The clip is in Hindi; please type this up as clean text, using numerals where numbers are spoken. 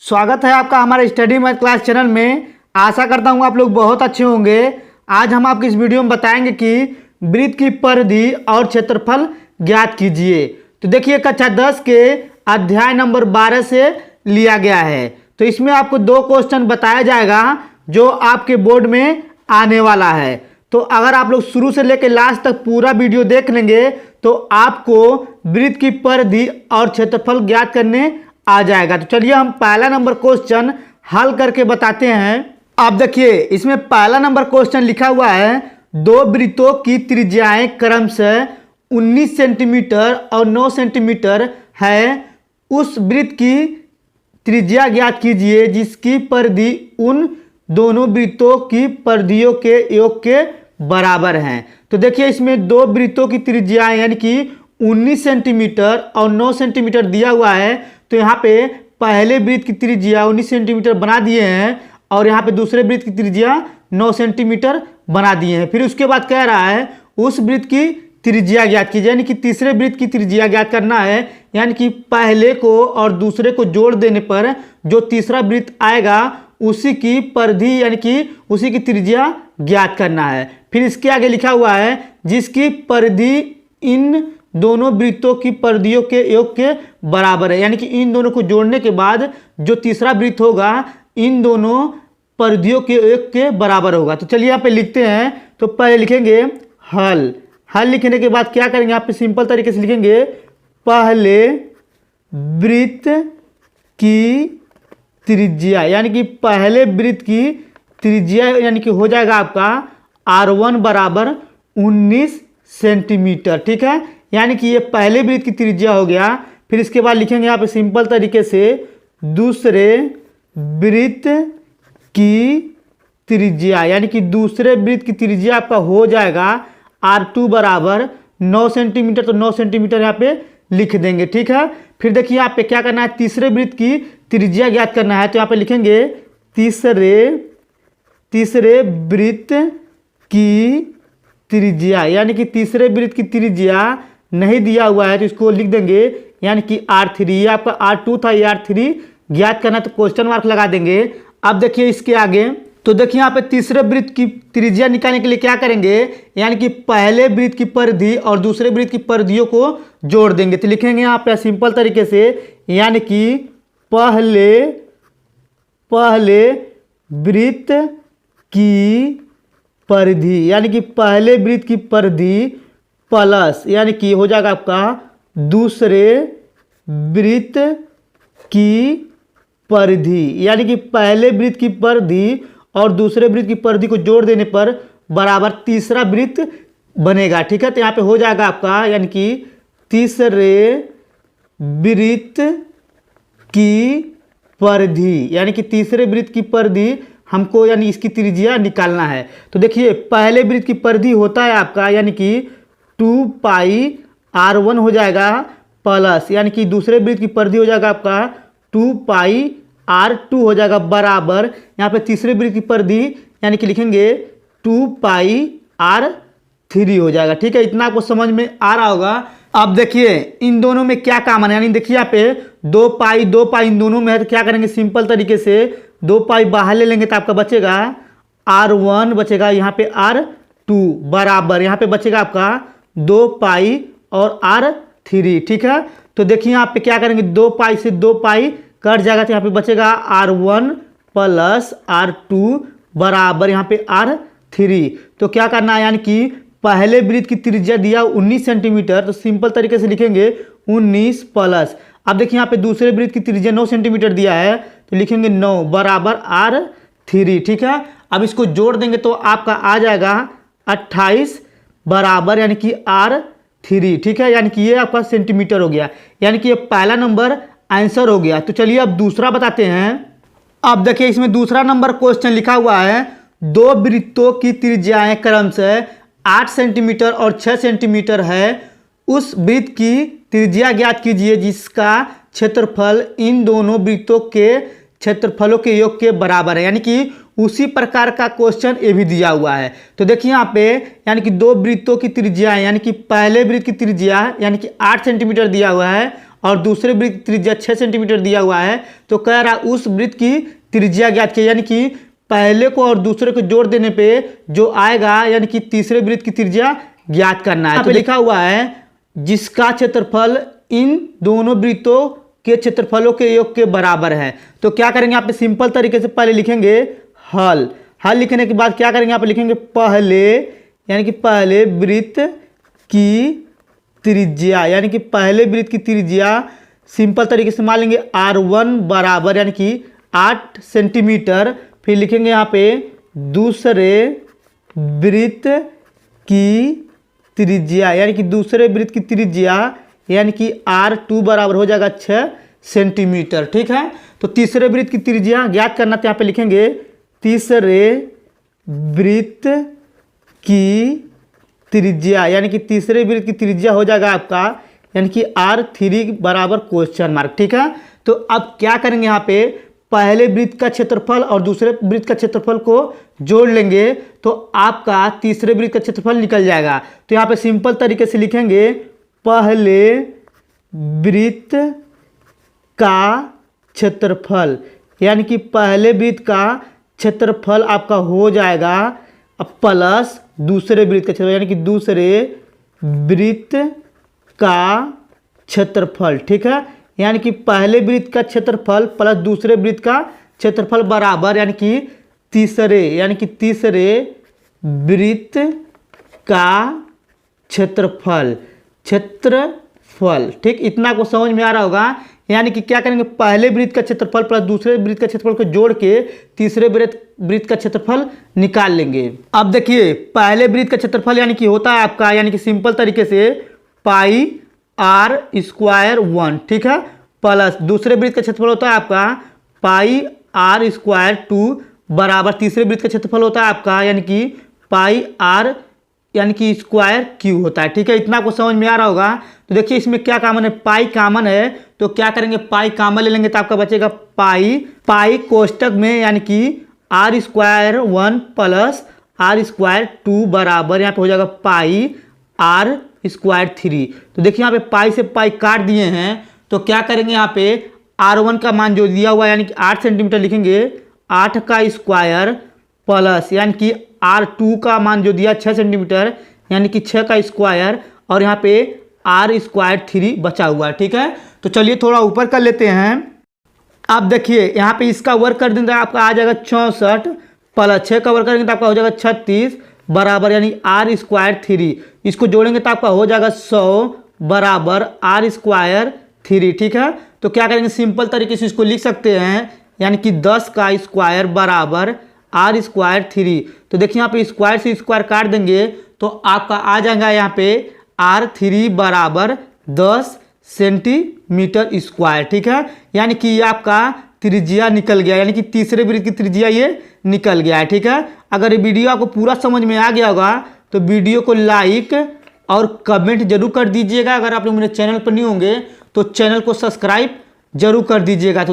स्वागत है आपका हमारे स्टडी मैथ क्लास चैनल में। आशा करता हूँ आप लोग बहुत अच्छे होंगे। आज हम आपको इस वीडियो में बताएंगे कि वृत्त की परिधि और क्षेत्रफल ज्ञात कीजिए। तो देखिए कक्षा 10 के अध्याय नंबर 12 से लिया गया है। तो इसमें आपको दो क्वेश्चन बताया जाएगा जो आपके बोर्ड में आने वाला है। तो अगर आप लोग शुरू से लेकर लास्ट तक पूरा वीडियो देख लेंगे तो आपको वृत्त की परिधि और क्षेत्रफल ज्ञात करने आ जाएगा। तो चलिए हम पहला नंबर क्वेश्चन हल करके बताते हैं। आप देखिए इसमें पहला नंबर क्वेश्चन लिखा हुआ है, दो वृत्तों की त्रिज्याएं क्रमशः 19 सेंटीमीटर और 9 सेंटीमीटर है। उस वृत्त की त्रिज्या ज्ञात कीजिए जिसकी परिधि उन दोनों वृत्तों की परिधियों के योग के बराबर हैं। तो देखिए इसमें दो वृत्तों की त्रिज्याएं यानी कि 19 सेंटीमीटर और 9 सेंटीमीटर दिया हुआ है। तो यहाँ पे पहले वृत्त की त्रिज्या 19 सेंटीमीटर बना दिए हैं और यहाँ पे दूसरे वृत्त की त्रिज्या 9 सेंटीमीटर बना दिए हैं। फिर उसके बाद कह रहा है उस वृत्त की त्रिज्या ज्ञात कीजिए, यानी कि तीसरे वृत्त की त्रिज्या ज्ञात करना है। यानी कि पहले को और दूसरे को जोड़ देने पर जो तीसरा वृत्त आएगा उसी की परिधि यानी कि उसी की त्रिज्या ज्ञात करना है। फिर इसके आगे लिखा हुआ है जिसकी परिधि इन दोनों वृत्तों की परिधियों के योग के बराबर है। यानी कि इन दोनों को जोड़ने के बाद जो तीसरा वृत्त होगा इन दोनों परिधियों के योग के बराबर होगा। तो चलिए यहाँ पे लिखते हैं। तो पहले लिखेंगे हल। हल लिखने के बाद क्या करेंगे, यहाँ पे सिंपल तरीके से लिखेंगे पहले वृत्त की त्रिज्या, यानी कि पहले वृत्त की त्रिज्या यानी कि हो जाएगा आपका R1 बराबर 19 सेंटीमीटर। ठीक है, यानी कि ये पहले वृत्त की त्रिज्या हो गया। फिर इसके बाद लिखेंगे यहाँ पे सिंपल तरीके से दूसरे वृत्त की त्रिज्या, यानी कि दूसरे वृत्त की त्रिज्या आपका हो जाएगा R2 बराबर 9 सेंटीमीटर। तो 9 सेंटीमीटर यहाँ पे लिख देंगे। ठीक है, फिर देखिए यहाँ पे क्या करना है, तीसरे वृत्त की त्रिज्या ज्ञात करना है। तो यहाँ पे लिखेंगे तीसरे वृत्त की त्रिज्या, यानी कि तीसरे वृत्त की त्रिज्या नहीं दिया हुआ है तो इसको लिख देंगे यानी कि R3। ये आपका R2 था, ये R3 ज्ञात करना तो क्वेश्चन मार्क लगा देंगे। अब देखिए इसके आगे, तो देखिए यहाँ पे तीसरे वृत्त की त्रिज्या निकालने के लिए क्या करेंगे, यानी कि पहले वृत्त की परिधि और दूसरे वृत्त की परिधियों को जोड़ देंगे। तो लिखेंगे यहाँ पे सिंपल तरीके से, यानी कि पहले वृत्त की परिधि, यानी कि पहले वृत्त की परिधि प्लस यानी कि हो जाएगा आपका दूसरे वृत्त की परिधि, यानी कि पहले वृत्त की परिधि और दूसरे वृत्त की परिधि को जोड़ देने पर बराबर तीसरा वृत्त बनेगा। ठीक है, तो यहाँ पे हो जाएगा आपका यानी कि तीसरे वृत्त की परिधि, यानी कि तीसरे वृत्त की परिधि हमको यानी इसकी त्रिज्या निकालना है। तो देखिए पहले वृत्त की परिधि होता है आपका यानी कि 2 पाई R1 हो जाएगा प्लस, यानी कि दूसरे वृत्त की परिधि हो जाएगा आपका 2 पाई R2 हो जाएगा बराबर यहाँ पे तीसरे वृत्त की परिधि यानी कि लिखेंगे 2 पाई R3 हो जाएगा। ठीक है, इतना आपको समझ में आ रहा होगा। अब देखिए इन दोनों में क्या कॉमन है, यानी देखिए यहाँ पे 2 पाई इन दोनों में है। तो क्या करेंगे, सिंपल तरीके से 2 पाई बाहर ले लेंगे तो आपका बचेगा R1 बचेगा यहाँ पे R2 बराबर यहाँ पे बचेगा आपका 2 पाई और R3। ठीक है, तो देखिए यहाँ पे क्या करेंगे, 2 पाई से 2 पाई कट जाएगा तो यहाँ पे बचेगा R1 प्लस R2 बराबर यहाँ पे R3। तो क्या करना है, यानी कि पहले वृत्त की त्रिज्या दिया 19 सेंटीमीटर। तो सिंपल तरीके से लिखेंगे 19 प्लस, अब देखिए यहाँ पे दूसरे वृत्त की त्रिज्या 9 सेंटीमीटर दिया है तो लिखेंगे 9 बराबर R3। ठीक है, अब इसको जोड़ देंगे तो आपका आ जाएगा 28 बराबर यानी कि R3। ठीक है, यानी कि ये आपका सेंटीमीटर हो गया, यानी कि ये पहला नंबर आंसर हो गया। तो चलिए अब दूसरा बताते हैं। अब देखिए इसमें दूसरा नंबर क्वेश्चन लिखा हुआ है, दो वृत्तों की त्रिज्याएं क्रमशः 8 सेंटीमीटर और 6 सेंटीमीटर है। उस वृत्त की त्रिज्या ज्ञात कीजिए जिसका क्षेत्रफल इन दोनों वृत्तों के क्षेत्रफलों के योग के बराबर है। यानी कि उसी प्रकार का क्वेश्चन ये भी दिया हुआ है। तो देखिए यहाँ पे यानी कि दो वृत्तों की त्रिज्या यानी कि पहले वृत्त की त्रिज्या यानी कि 8 सेंटीमीटर दिया हुआ है और दूसरे वृत्त की त्रिज्या 6 सेंटीमीटर दिया हुआ है, तो कह रहा उस वृत्त की त्रिज्या ज्ञात कीजिए। यानी कि पहले को और दूसरे को जोड़ देने पे जो आएगा, यानी कि तीसरे वृत्त की त्रिज्या ज्ञात करना है। तो लिखा हुआ है जिसका क्षेत्रफल इन दोनों वृत्तों के क्षेत्रफलों के योग के बराबर है। तो क्या करेंगे यहाँ पे सिंपल तरीके से पहले लिखेंगे हल। हल लिखने के बाद क्या करेंगे यहाँ पे लिखेंगे पहले, यानी कि पहले वृत्त की त्रिज्या, यानी कि पहले वृत्त की त्रिज्या सिंपल तरीके से मान लेंगे R1 बराबर यानी कि 8 सेंटीमीटर। फिर लिखेंगे यहाँ पे दूसरे वृत्त की त्रिज्या, यानी कि दूसरे वृत्त की त्रिज्या यानी कि R2 बराबर हो जाएगा 6 सेंटीमीटर। ठीक है, तो तीसरे वृत्त की त्रिज्या ज्ञात करना, तो यहाँ पे लिखेंगे तीसरे वृत्त की त्रिज्या, यानी कि तीसरे वृत्त की त्रिज्या हो जाएगा आपका यानी कि R3 बराबर क्वेश्चन मार्क। ठीक है, तो अब क्या करेंगे यहाँ पे पहले वृत्त का क्षेत्रफल और दूसरे वृत्त का क्षेत्रफल को जोड़ लेंगे तो आपका तीसरे वृत्त का क्षेत्रफल निकल जाएगा। तो यहाँ पे सिंपल तरीके से लिखेंगे पहले वृत्त का क्षेत्रफल, यानी कि पहले वृत्त का क्षेत्रफल आपका हो जाएगा प्लस दूसरे वृत्त का क्षेत्रफल, यानी कि दूसरे वृत्त का क्षेत्रफल। ठीक है, यानी कि पहले वृत्त का क्षेत्रफल प्लस दूसरे वृत्त का क्षेत्रफल बराबर यानी कि तीसरे वृत्त का क्षेत्रफल। ठीक, इतना को समझ में आ रहा होगा। यानी कि क्या करेंगे पहले वृत्त का क्षेत्रफल प्लस दूसरे वृत्त का क्षेत्रफल को जोड़ के तीसरे वृत्त का क्षेत्रफल निकाल लेंगे। अब देखिए पहले वृत्त का क्षेत्रफल यानी कि होता है आपका, यानी कि सिंपल तरीके से पाई R² 1। ठीक है, प्लस दूसरे वृत्त का क्षेत्रफल होता है आपका पाई R² 2 बराबर तीसरे वृत्त का क्षेत्रफल होता है आपका यानी कि पाई R यानी कि स्क्वायर क्यू होता है। ठीक है, इतना को समझ में आ रहा होगा। तो देखिए इसमें क्या कॉमन है, पाई कॉमन है, तो क्या करेंगे पाई कॉमन ले लेंगे तो आपका बचेगा पाई कोष्टक में यानी कि R² 1 प्लस R² 2 बराबर यहाँ पे हो जाएगा पाई R² 3। तो देखिए यहाँ पे पाई से पाई काट दिए हैं, तो क्या करेंगे यहाँ पे R1 का मान जो दिया हुआ है यानी कि 8 सेंटीमीटर लिखेंगे 8 का स्क्वायर प्लस यानी कि R2 का मान जो दिया 6 सेंटीमीटर यानी कि 6 का स्क्वायर और यहाँ पे R² 3 बचा हुआ है। ठीक है, तो चलिए थोड़ा ऊपर कर लेते हैं। आप देखिए यहाँ पे इसका वर्क कर देंगे आपका आ जाएगा 64 प्लस 6 का वर्क करेंगे तो आपका हो जाएगा 36 बराबर यानी R² 3। इसको जोड़ेंगे तो आपका हो जाएगा 100 बराबर R² 3। ठीक है, तो क्या करेंगे सिंपल तरीके से इसको लिख सकते हैं यानी कि 10 का स्क्वायर बराबर R² 3। तो देखिए यहाँ पे स्क्वायर से स्क्वायर काट देंगे तो आपका आ जाएगा यहाँ पे R3 बराबर 10 सेंटीमीटर स्क्वायर। ठीक है, यानी कि ये आपका त्रिज्या निकल गया, यानी कि तीसरे वृत्त की त्रिज्या ये निकल गया है। ठीक है, अगर ये वीडियो आपको पूरा समझ में आ गया होगा तो वीडियो को लाइक और कमेंट जरूर कर दीजिएगा। अगर आप लोग मेरे चैनल पर नहीं होंगे तो चैनल को सब्सक्राइब जरूर कर दीजिएगा। तो